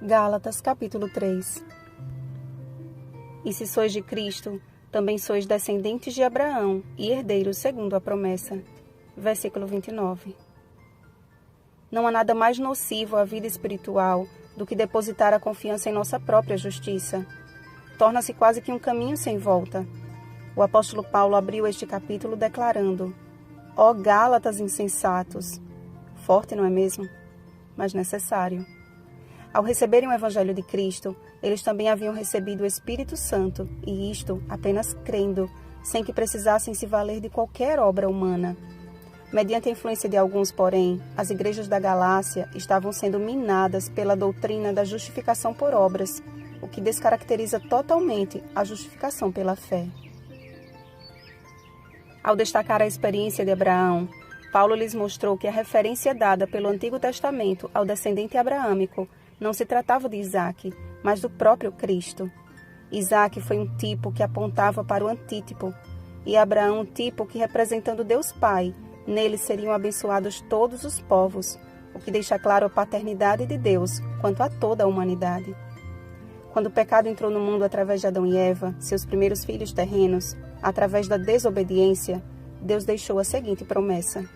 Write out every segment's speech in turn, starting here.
Gálatas capítulo 3. E se sois de Cristo, também sois descendentes de Abraão e herdeiros segundo a promessa. Versículo 29. Não há nada mais nocivo à vida espiritual do que depositar a confiança em nossa própria justiça. Torna-se quase que um caminho sem volta. O apóstolo Paulo abriu este capítulo declarando: Ó Gálatas insensatos! Forte, não é mesmo? Mas necessário. Ao receberem o Evangelho de Cristo, eles também haviam recebido o Espírito Santo, e isto apenas crendo, sem que precisassem se valer de qualquer obra humana. Mediante a influência de alguns, porém, as igrejas da Galácia estavam sendo minadas pela doutrina da justificação por obras, o que descaracteriza totalmente a justificação pela fé. Ao destacar a experiência de Abraão, Paulo lhes mostrou que a referência dada pelo Antigo Testamento ao descendente abraâmico não se tratava de Isaque, mas do próprio Cristo. Isaque foi um tipo que apontava para o antítipo, e Abraão um tipo que, representando Deus Pai, nele seriam abençoados todos os povos, o que deixa claro a paternidade de Deus quanto a toda a humanidade. Quando o pecado entrou no mundo através de Adão e Eva, seus primeiros filhos terrenos, através da desobediência, Deus deixou a seguinte promessa: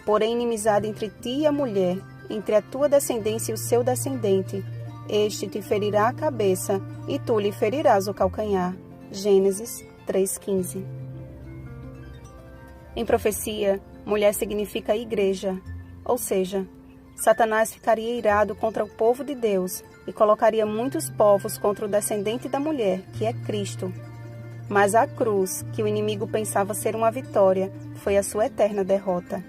Porém, inimizade entre ti e a mulher, entre a tua descendência e o seu descendente. Este te ferirá a cabeça, e tu lhe ferirás o calcanhar. Gênesis 3,15. Em profecia, mulher significa igreja, ou seja, Satanás ficaria irado contra o povo de Deus e colocaria muitos povos contra o descendente da mulher, que é Cristo. Mas a cruz, que o inimigo pensava ser uma vitória, foi a sua eterna derrota.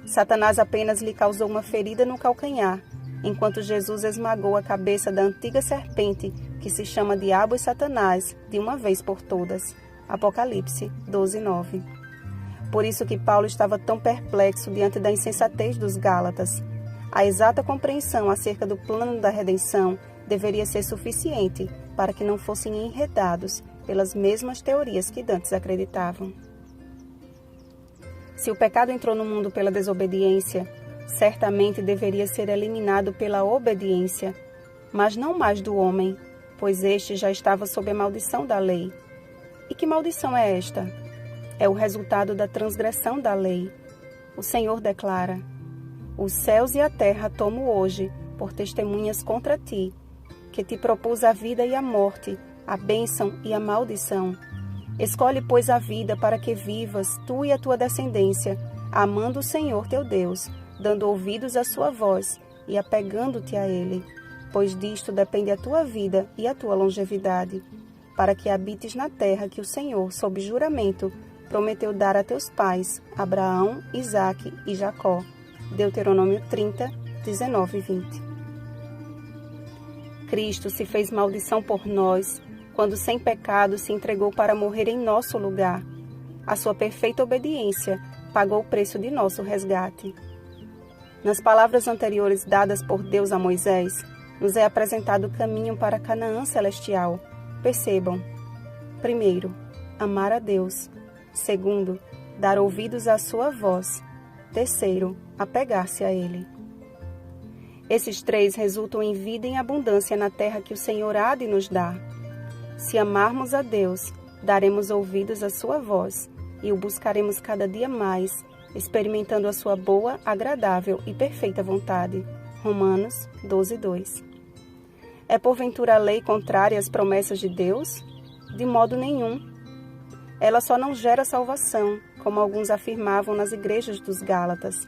Satanás apenas lhe causou uma ferida no calcanhar, enquanto Jesus esmagou a cabeça da antiga serpente, que se chama Diabo e Satanás, de uma vez por todas. Apocalipse 12:9. Por isso que Paulo estava tão perplexo diante da insensatez dos Gálatas. A exata compreensão acerca do plano da redenção deveria ser suficiente para que não fossem enredados pelas mesmas teorias que dantes acreditavam. Se o pecado entrou no mundo pela desobediência, certamente deveria ser eliminado pela obediência, mas não mais do homem, pois este já estava sob a maldição da lei. E que maldição é esta? É o resultado da transgressão da lei. O Senhor declara: Os céus e a terra tomo hoje por testemunhas contra ti, que te propus a vida e a morte, a bênção e a maldição. Escolhe, pois, a vida para que vivas, tu e a tua descendência, amando o Senhor teu Deus, dando ouvidos à sua voz e apegando-te a Ele, pois disto depende a tua vida e a tua longevidade, para que habites na terra que o Senhor, sob juramento, prometeu dar a teus pais, Abraão, Isaque e Jacó. Deuteronômio 30, 19 e 20. Cristo se fez maldição por nós, quando sem pecado se entregou para morrer em nosso lugar. A sua perfeita obediência pagou o preço de nosso resgate. Nas palavras anteriores dadas por Deus a Moisés, nos é apresentado o caminho para Canaã celestial. Percebam: primeiro, amar a Deus. Segundo, dar ouvidos à sua voz. Terceiro, apegar-se a Ele. Esses três resultam em vida em abundância na terra que o Senhor há de nos dar. Se amarmos a Deus, daremos ouvidos à sua voz e o buscaremos cada dia mais, experimentando a sua boa, agradável e perfeita vontade. Romanos 12:2. É porventura a lei contrária às promessas de Deus? De modo nenhum. Ela só não gera salvação, como alguns afirmavam nas igrejas dos Gálatas.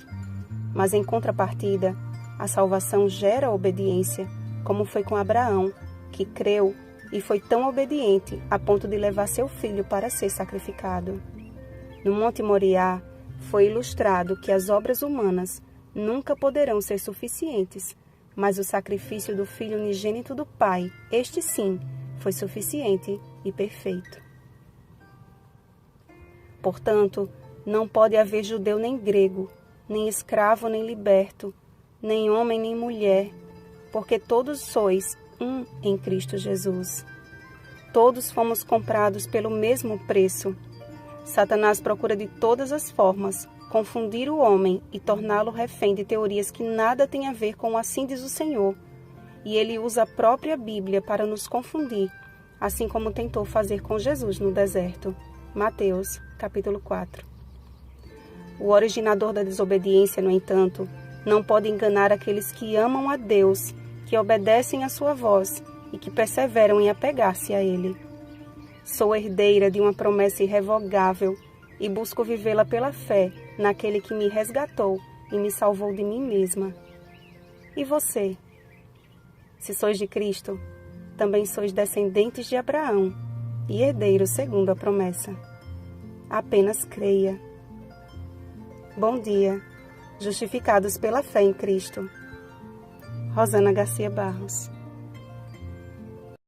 Mas em contrapartida, a salvação gera obediência, como foi com Abraão, que creu e foi tão obediente a ponto de levar seu filho para ser sacrificado. No Monte Moriá, foi ilustrado que as obras humanas nunca poderão ser suficientes, mas o sacrifício do Filho unigênito do Pai, este sim, foi suficiente e perfeito. Portanto, não pode haver judeu nem grego, nem escravo nem liberto, nem homem nem mulher, porque todos sois um em Cristo Jesus. Todos fomos comprados pelo mesmo preço. Satanás procura de todas as formas confundir o homem e torná-lo refém de teorias que nada têm a ver com o assim diz o Senhor, e ele usa a própria Bíblia para nos confundir, assim como tentou fazer com Jesus no deserto. Mateus, capítulo 4. O originador da desobediência, no entanto, não pode enganar aqueles que amam a Deus, que obedecem à sua voz e que perseveram em apegar-se a Ele. Sou herdeira de uma promessa irrevogável e busco vivê-la pela fé naquele que me resgatou e me salvou de mim mesma. E você? Se sois de Cristo, também sois descendentes de Abraão e herdeiros segundo a promessa. Apenas creia. Bom dia, justificados pela fé em Cristo. Rosana Garcia Barros.